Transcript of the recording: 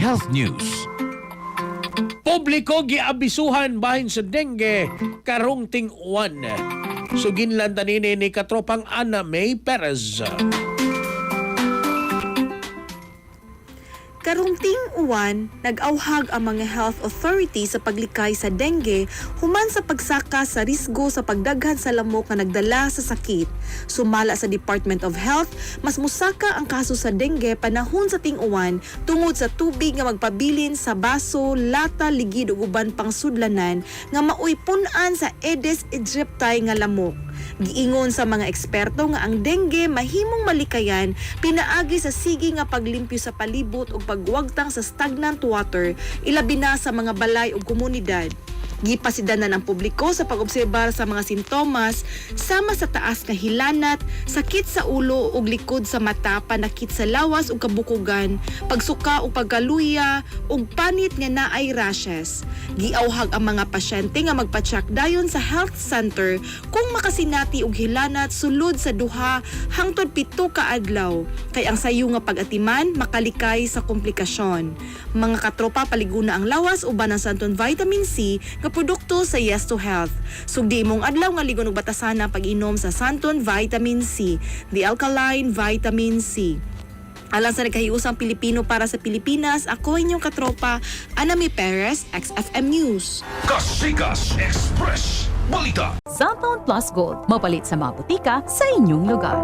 Health News. Publiko giabisuhan bahin sa dengue karong ting-uwan. Suginlan tanini ni katropang Ana May Perez. Karong ting-uwan, nag-auhag ang mga health authority sa paglikay sa dengue human sa pagsaka sa risgo sa pagdaghan sa lamok nga nagdala sa sakit. Sumala sa Department of Health, mas musaka ang kaso sa dengue panahon sa ting-uwan tungod sa tubig nga magpabilin sa baso, lata, ligid ug uban pang sudlanan nga maoy pun-an sa Aedes aegypti nga lamok. Giingon sa mga eksperto nga ang dengue mahimong malikayan pinaagi sa sige nga paglimpyo sa palibot ug pagwagtang sa stagnant water ilabi na sa mga balay ug komunidad. Gipasidanan ang publiko sa pag-obserbar sa mga sintomas sama sa taas nga hilanat, sakit sa ulo ug likod sa mata, panakit sa lawas ug kabukugan, pagsuka ug pagkaluya ug panit nga naay rashes. Giauhag ang mga pasyente nga magpa-check dayon sa health center kung makasinati og hilanat sulod sa 2 hangtod 7 ka adlaw. Kay ang sayo nga pag-atiman makalikay sa komplikasyon. Mga katropa, paliguna ang lawas uban ang Santon Vitamin C nga produkto sa Yes to Health. Sugdi imong adlaw nga ligon og batasan ang pag-inom sa Santon Vitamin C, the alkaline vitamin C. Alang sa nagkahiusang Pilipino para sa Pilipinas, ako inyong katropa, Ana May Perez, XFM News. Kasikas Express Balita. Santon Plus Gold, mapalit sa mga butika sa inyong lugar.